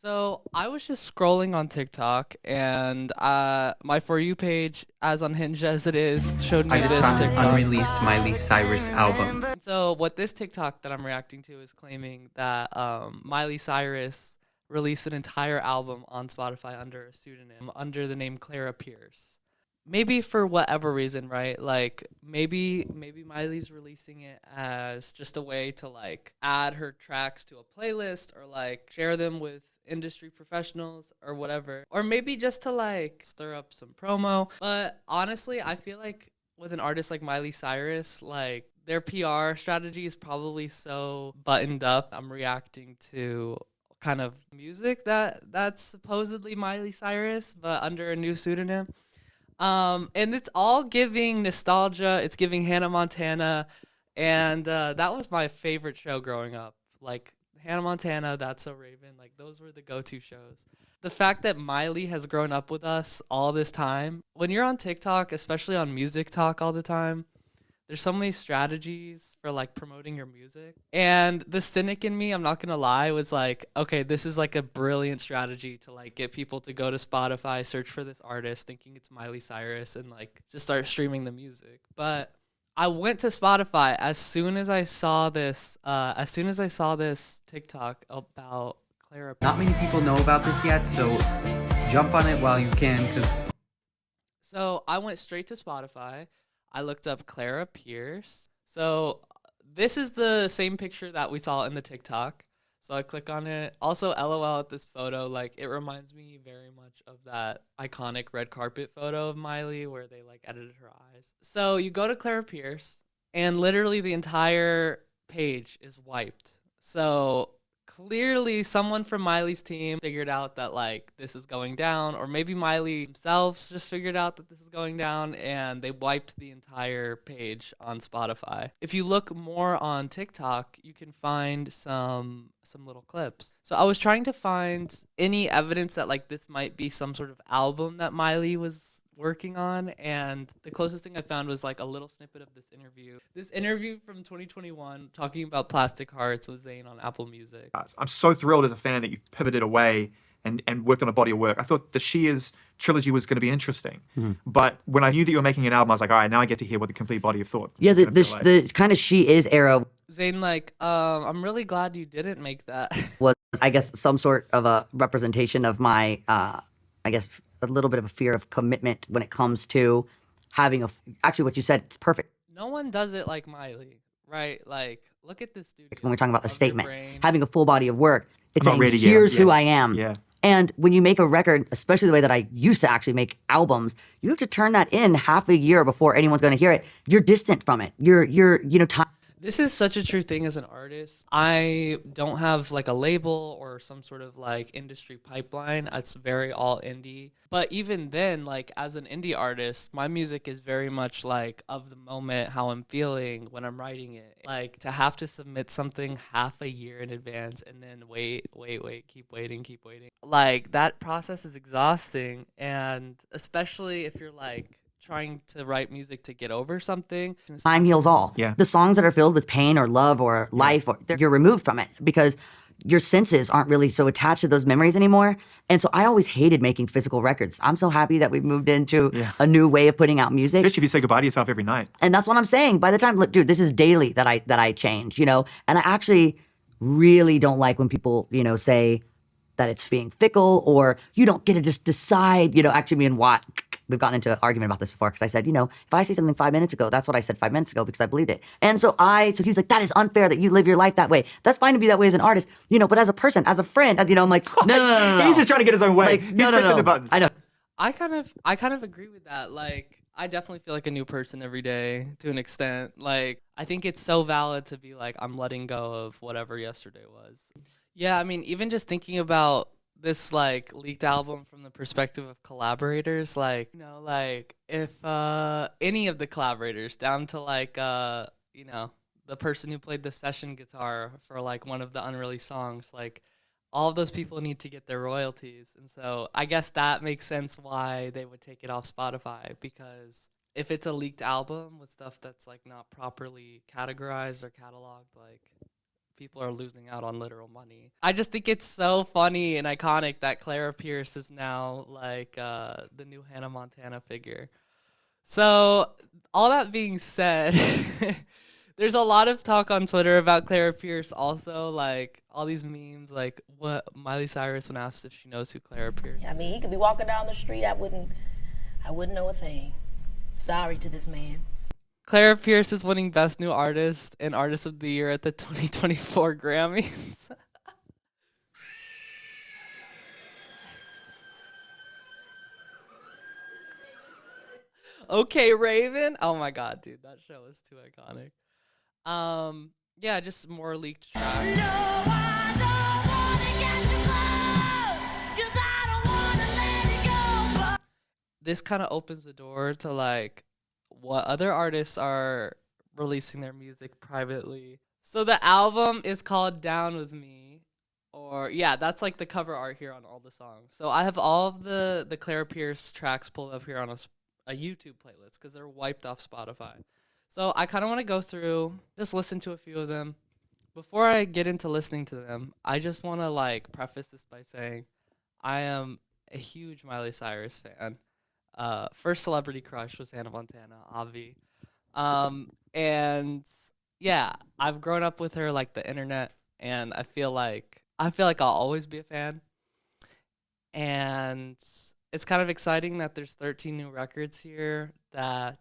So I was just scrolling on TikTok, and my For You page, as unhinged as it is, showed I me just this found an TikTok. unreleased Miley Cyrus album. So what this TikTok that I'm reacting to is claiming that Miley Cyrus released an entire album on Spotify under a pseudonym, under the name Clara Pierce. Maybe for whatever reason, right? Like maybe Miley's releasing it as just a way to like add her tracks to a playlist or like share them with industry professionals or whatever. Or maybe just to like stir up some promo. But honestly, I feel like with an artist like Miley Cyrus, like their PR strategy is probably so buttoned up. I'm reacting to kind of music that's supposedly Miley Cyrus, but under a new pseudonym. And it's all giving nostalgia. It's giving Hannah Montana, and that was my favorite show growing up. Like Hannah Montana, That's So Raven. Like those were the go-to shows. The fact that Miley has grown up with us all this time. When you're on TikTok, especially on Music Talk all the time, there's so many strategies for like promoting your music. And the cynic in me, I'm not gonna lie, was like, okay, this is like a brilliant strategy to like get people to go to Spotify, search for this artist, thinking it's Miley Cyrus, and like just start streaming the music. But I went to Spotify as soon as I saw this. As soon as I saw this TikTok about Clara Not many Pierce. people know about this yet, so jump on it while you can, because So I went straight to Spotify. I looked up Clara Pierce. So this is the same picture that we saw in the TikTok. So I click on it. Also, LOL at this photo. Like it reminds me very much of that iconic red carpet photo of Miley where they like edited her eyes. So you go to Clara Pierce, and literally the entire page is wiped. So clearly someone from Miley's team figured out that like this is going down, or maybe Miley themselves just figured out that this is going down and they wiped the entire page on Spotify. If you look more on TikTok, you can find some little clips. So I was trying to find any evidence that like this might be some sort of album that Miley was working on, and the closest thing I found was like a little snippet of this interview from 2021 talking about Plastic Hearts with Zayn on Apple Music. I'm so thrilled as a fan that you pivoted away and worked on a body of work. I thought the Shears trilogy was going to be interesting. But when I knew that you were making an album, I was like, all right, now I get to hear what the complete body of thought Yeah, is the going to the, feel like. the kind of She Is era Zayn like, I'm really glad you didn't make that. was, I guess, some sort of a representation of my, I guess, a little bit of a fear of commitment when it comes to having actually, what you said, it's perfect. No one does it like Miley, right? Like, look at this studio. When we're talking about the Love Your statement, Brain. having a full body of work, it's I'm not saying, ready yet. here's who Yeah. I am. Yeah. And when you make a record, especially the way that I used to actually make albums, you have to turn that in half a year before anyone's going to hear it. You're distant from it. Time. This is such a true thing as an artist. I don't have like a label or some sort of like industry pipeline. It's very all indie. But even then, like as an indie artist, my music is very much like of the moment, how I'm feeling when I'm writing it. Like to have to submit something half a year in advance and then wait, keep waiting, keep waiting. Like that process is exhausting. And especially if you're like trying to write music to get over something. Time heals all. Yeah. The songs that are filled with pain or love or life, you're removed from it because your senses aren't really so attached to those memories anymore. And so I always hated making physical records. I'm so happy that we've moved into a new way of putting out music. Especially if you say goodbye to yourself every night. And that's what I'm saying. By the time, look, dude, this is daily that I change, And I actually really don't like when people, say that it's being fickle or you don't get to just decide, actually mean what. We've gotten into an argument about this before because I said, if I say something 5 minutes ago, that's what I said 5 minutes ago because I believed it. And so he's like, that is unfair that you live your life that way. That's fine to be that way as an artist, but as a person, as a friend, I'm like, no. He's just trying to get his own way. Like, He's no. pressing the buttons. I know. I kind of agree with that. Like I definitely feel like a new person every day to an extent. Like I think it's so valid to be like I'm letting go of whatever yesterday was. Yeah, I mean even just thinking about this like leaked album from the perspective of collaborators, like like if any of the collaborators down to like the person who played the session guitar for like one of the unreleased songs, like all of those people need to get their royalties. And so I guess that makes sense why they would take it off Spotify, because if it's a leaked album with stuff that's like not properly categorized or cataloged, like people are losing out on literal money. I just think it's so funny and iconic that Clara Pierce is now like the new Hannah Montana figure. So all that being said, there's a lot of talk on Twitter about Clara Pierce also, like all these memes, like what Miley Cyrus when asked if she knows who Clara Pierce I mean, he could be walking down the street, I wouldn't know a thing. Sorry to this man. Clara Pierce is winning Best New Artist and Artist of the Year at the 2024 Grammys. Okay, Raven. Oh my god, dude, that show is too iconic. Yeah, just more leaked tracks. This kind of opens the door to like what other artists are releasing their music privately. So the album is called Down With Me, or yeah, that's like the cover art here on all the songs. So I have all of the Clara Pierce tracks pulled up here on a YouTube playlist because they're wiped off Spotify. So I kind of want to go through, just listen to a few of them. Before I get into listening to them, I just want to like preface this by saying I am a huge Miley Cyrus fan. First celebrity crush was Hannah Montana, Avi. And yeah, I've grown up with her like the internet, and I feel like I'll always be a fan. And it's kind of exciting that there's 13 new records here that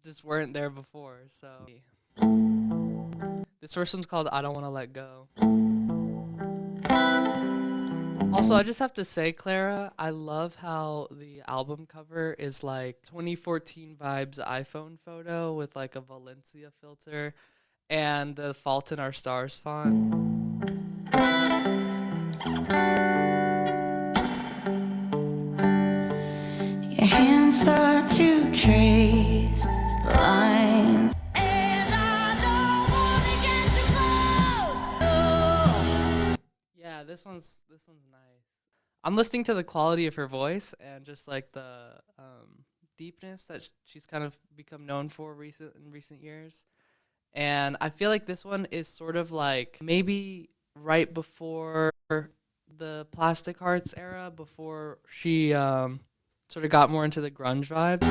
just weren't there before. So this first one's called I Don't Want to Let Go. Also, I just have to say, Clara, I love how the album cover is like 2014 vibes iPhone photo with like a Valencia filter and the Fault in Our Stars font. Your hands start to trace the lines. And I don't wanna get too close. Yeah, this one's nice. I'm listening to the quality of her voice and just like the deepness that she's kind of become known for in recent years. And I feel like this one is sort of like maybe right before the Plastic Hearts era, before she sort of got more into the grunge vibe.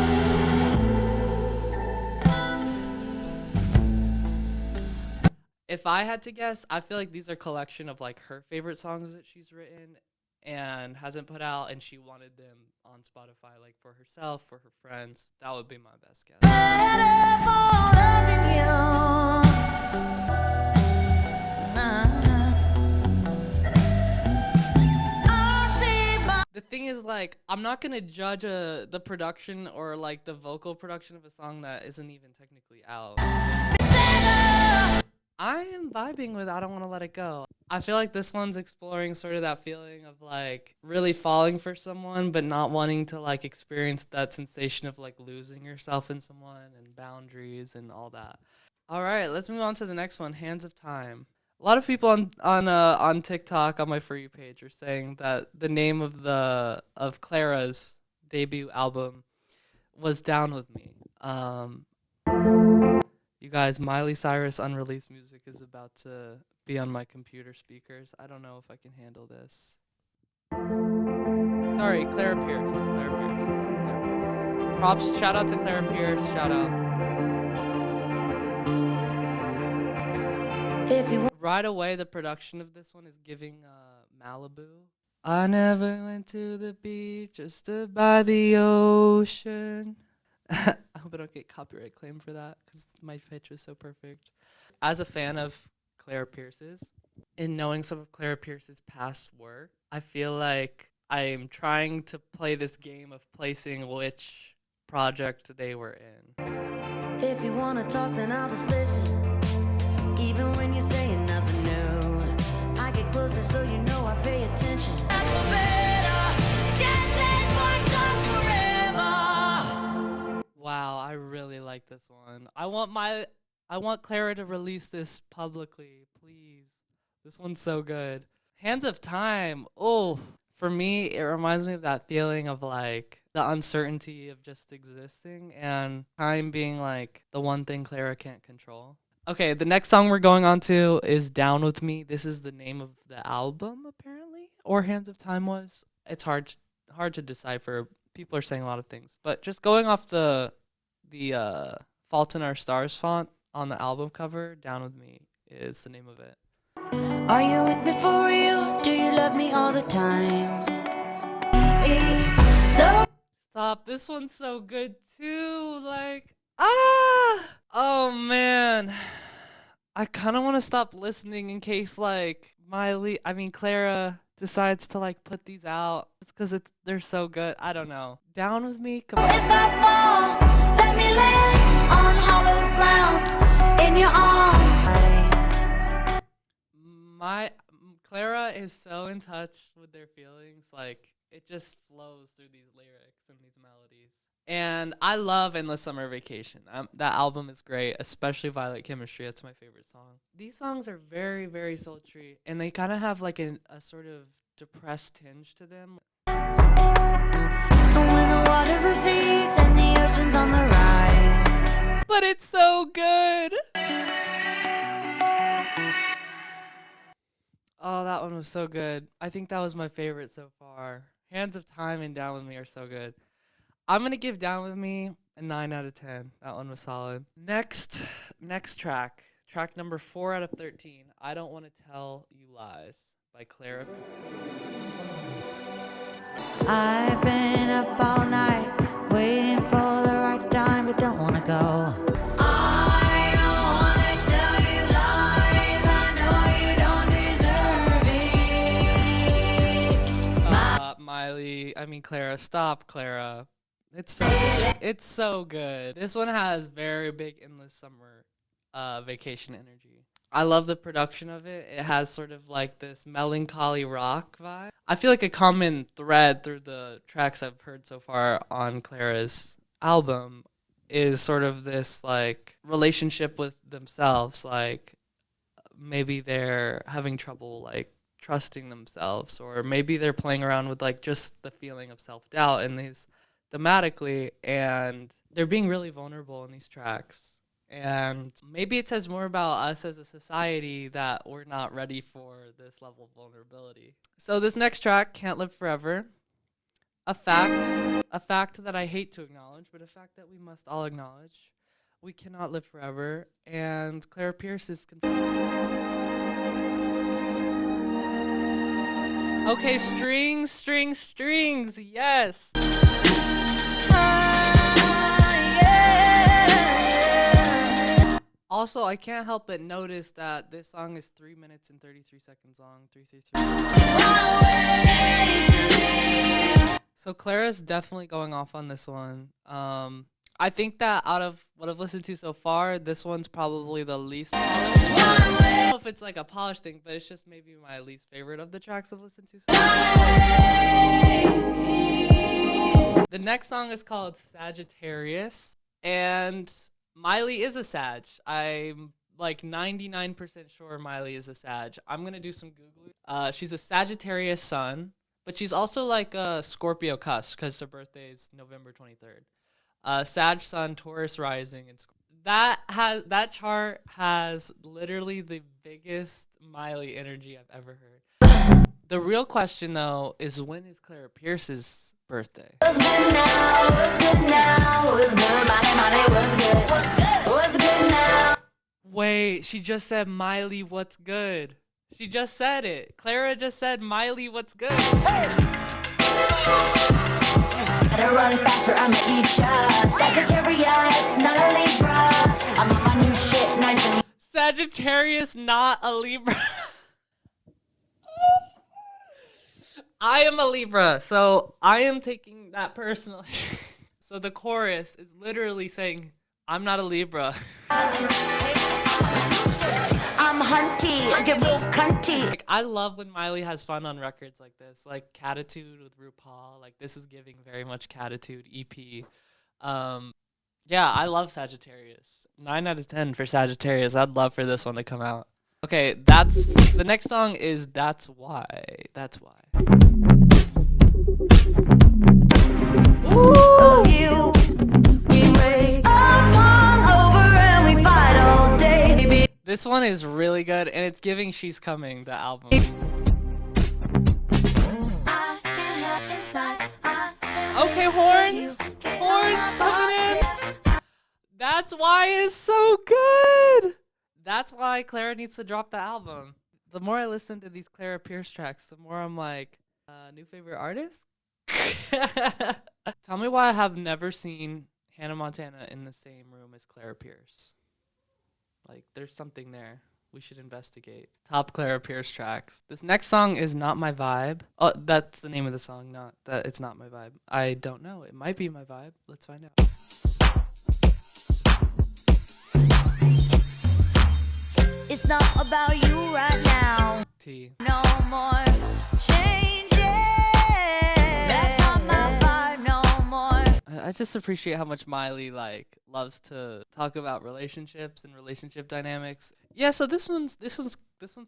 If I had to guess, I feel like these are a collection of like her favorite songs that she's written and hasn't put out, and she wanted them on Spotify, like for herself, for her friends. That would be my best guess. The thing is, like, I'm not gonna judge the production or like the vocal production of a song that isn't even technically out. I am vibing with I Don't Want to Let It Go. I feel like this one's exploring sort of that feeling of like really falling for someone but not wanting to like experience that sensation of like losing yourself in someone and boundaries and all that. All right, let's move on to the next one, Hands of Time. A lot of people on TikTok on my For You page are saying that the name of Clara's debut album was Down With Me. You guys, Miley Cyrus unreleased music is about to be on my computer speakers. I don't know if I can handle this. Sorry, Clara Pierce. Clara Pierce. Clara Pierce. Props, shout out to Clara Pierce. Shout out. Right away, the production of this one is giving Malibu. I never went to the beach, just stood by the ocean. I hope I don't get copyright claim for that because my pitch was so perfect. As a fan of Clara Pierce's, in knowing some of Clara Pierce's past work, I feel like I am trying to play this game of placing which project they were in. If you wanna talk, then I'll just listen. Even when you're saying nothing new, I get closer so you know I pay attention. Wow, I really like this one. I want Clara to release this publicly, please. This one's so good. Hands of Time. Oh, for me, it reminds me of that feeling of like the uncertainty of just existing and time being like the one thing Clara can't control. Okay, the next song we're going on to is Down With Me. This is the name of the album, apparently, or Hands of Time was. It's hard to decipher. People are saying a lot of things, but just going off the Fault in Our Stars font on the album cover, Down With Me is the name of it. Are you with me for real? Do you love me all the time? So Stop. This one's so good too. Like, oh man. I kind of want to stop listening in case like Clara decides to like put these out just because they're so good. I don't know. Down With Me. Come if on. I fall, let me land on hollow ground in your arms. Clara is so in touch with their feelings. Like it just flows through these lyrics and these melodies. And I love Endless Summer Vacation. That album is great, especially Violet Chemistry. That's my favorite song. These songs are very, very sultry, and they kind of have like a sort of depressed tinge to them. When the water recedes and the ocean's on the rise. But it's so good. Oh, that one was so good. I think that was my favorite so far. Hands of Time and Down With Me are so good. I'm going to give Down With Me a 9 out of 10. That one was solid. Next track. Track number 4 out of 13. I Don't Want to Tell You Lies by Clara Pierce. I've been up all night waiting for the right time, but don't want to go. I don't want to tell you lies. I know you don't deserve me. Clara, stop, Clara. It's so good. It's so good. This one has very big Endless Summer Vacation energy. I love the production of it. It has sort of like this melancholy rock vibe. I feel like a common thread through the tracks I've heard so far on Clara's album is sort of this like relationship with themselves. Like maybe they're having trouble like trusting themselves, or maybe they're playing around with like just the feeling of self-doubt in these thematically, and they're being really vulnerable in these tracks. And maybe it says more about us as a society that we're not ready for this level of vulnerability. So this next track, Can't Live Forever, a fact that I hate to acknowledge, but a fact that we must all acknowledge. We cannot live forever, and Clara Pierce is confused. Okay, strings, yes. Also, I can't help but notice that this song is 3 minutes and 33 seconds long. 333. So Clara's definitely going off on this one. I think that out of what I've listened to so far, this one's probably the least polished. I don't know if it's like a polished thing, but it's just maybe my least favorite of the tracks I've listened to so far. The next song is called Sagittarius, and Miley is a Sag. I'm like 99% sure Miley is a Sag. I'm going to do some Googling. She's a Sagittarius sun, but she's also like a Scorpio cusp because her birthday is November 23rd. Sag sun, Taurus rising, and that chart has literally the biggest Miley energy I've ever heard. The real question though is, when is Clara Pierce's birthday? What's good now? What's good? Miley, what's good now? Wait, she just said Miley, what's good? She just said it. Clara just said Miley, what's good? Better run faster, I'ma eat ya. Sagittarius, not a Libra. I'm on my new shit, nice and Sagittarius, not a Libra. I am a Libra, so I am taking that personally. So the chorus is literally saying, I'm not a Libra. I'm hunty, I get real cunty. Like, I love when Miley has fun on records like this, like Catitude with RuPaul. Like, this is giving very much Catitude EP. Yeah, I love Sagittarius. 9 out of 10 for Sagittarius. I'd love for this one to come out. Okay, the next song is That's Why. That's Why. Of you, we wait up all over and we fight all day. Baby, This one is really good, and it's giving She's Coming, the album. Okay, horns. Horns coming in. That's why it's so good. That's why Clara needs to drop the album. The more I listen to these Clara Pierce tracks, the more I'm like, new favorite artist? Tell me why I have never seen Hannah Montana in the same room as Clara Pierce. Like, there's something there. We should investigate. Top Clara Pierce tracks. This next song is Not My Vibe. Oh, that's the name of the song, not that it's not my vibe. I don't know. It might be my vibe. Let's find out. It's not about you right now. T. No more changes. That's not my vibe no more. I just appreciate how much Miley loves to talk about relationships and relationship dynamics. Yeah, so this one's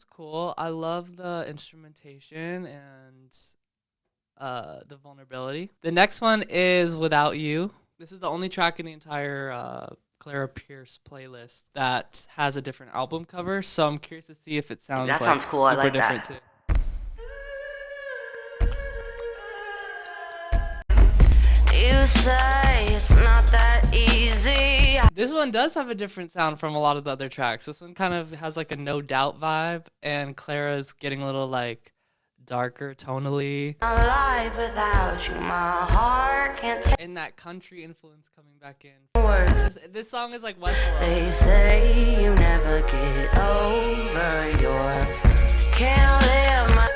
cool. I love the instrumentation and the vulnerability. The next one is Without You. This is the only track in the entire Clara Pierce playlist that has a different album cover, so I'm curious to see if it sounds That sounds cool. I super like different that. too. You say it's not that easy. This one does have a different sound from a lot of the other tracks. This one kind of has like a No Doubt vibe, and Clara's getting a little darker tonally. Alive without you, my heart can't take And that country influence coming back in. words. This song is like Westworld. They say you never get over your can't live my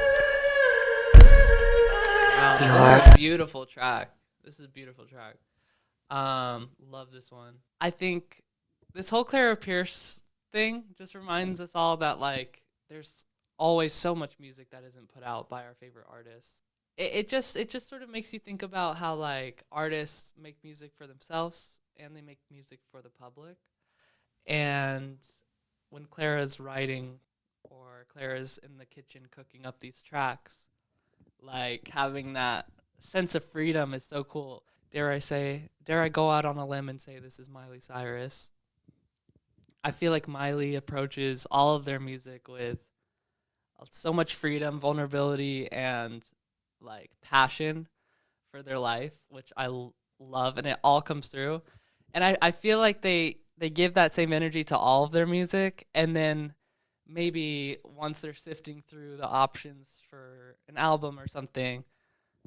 Wow, this is a beautiful track. This is a beautiful track. Love this one. I think this whole Clara Pierce thing just reminds us all that there's always so much music that isn't put out by our favorite artists. It just sort of makes you think about how artists make music for themselves and they make music for the public. And when Clara's writing or Clara's in the kitchen cooking up these tracks, having that sense of freedom is so cool. Dare I go out on a limb and say this is Miley Cyrus? I feel like Miley approaches all of their music with so much freedom, vulnerability, and passion for their life, which I love, and it all comes through. And I feel like they give that same energy to all of their music, and then maybe once they're sifting through the options for an album or something,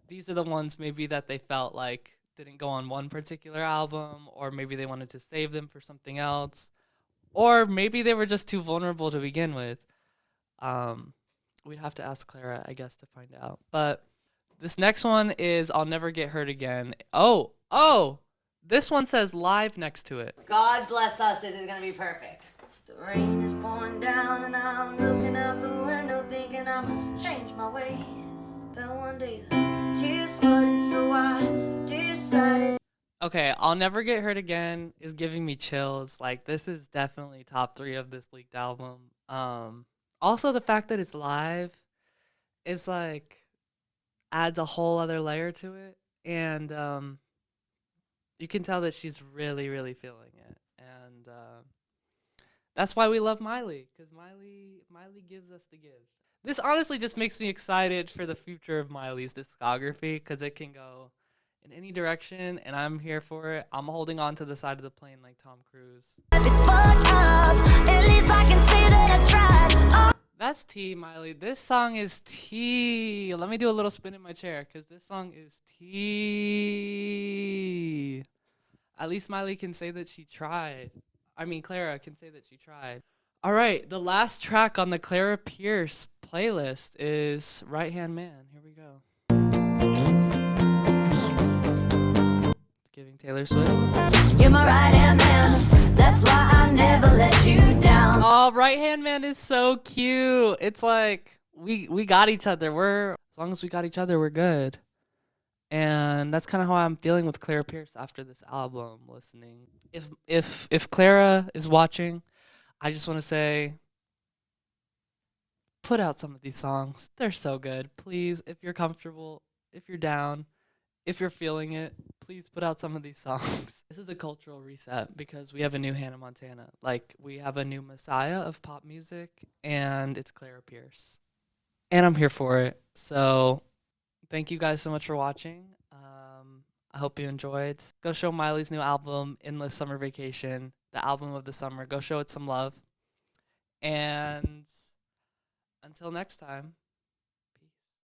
these are the ones maybe that they felt didn't go on one particular album, or maybe they wanted to save them for something else, or maybe they were just too vulnerable to begin with. We'd have to ask Clara, I guess, to find out. But this next one is I'll Never Get Hurt Again. Oh, this one says live next to it. God bless us. This is gonna be perfect. The rain is pouring down and I'm looking out the window thinking I'm gonna change my ways. Then one day the tears flooded, so I decided. Okay, I'll Never Get Hurt Again is giving me chills. This is definitely top 3 of this leaked album. Also, the fact that it's live is adds a whole other layer to it, and you can tell that she's really, really feeling it, and that's why we love Miley, because Miley gives us the give. This honestly just makes me excited for the future of Miley's discography, because it can go in any direction, and I'm here for it. I'm holding on to the side of the plane like Tom Cruise. If it's fucked up, at least I can say that I tried. Oh. That's T, Miley. This song is T. Let me do a little spin in my chair, because this song is T. At least Miley can say that she tried. I mean, Clara can say that she tried. All right, the last track on the Clara Pierce playlist is Right Hand Man. Here we go. It's giving Taylor Swift. You're my right hand man. That's why I never let you down. Oh, Right Hand Man is so cute. It's we got each other. As long as we got each other, we're good. And that's kind of how I'm feeling with Clara Pierce after this album. Listening, if Clara is watching, I just want to say, put out some of these songs. They're so good. Please, if you're comfortable, if you're down, if you're feeling it, please put out some of these songs. This is a cultural reset because we have a new Hannah Montana. Like, we have a new messiah of pop music, and it's Clara Pierce. And I'm here for it. So thank you guys so much for watching. I hope you enjoyed. Go show Miley's new album, Endless Summer Vacation, the album of the summer. Go show it some love. And until next time.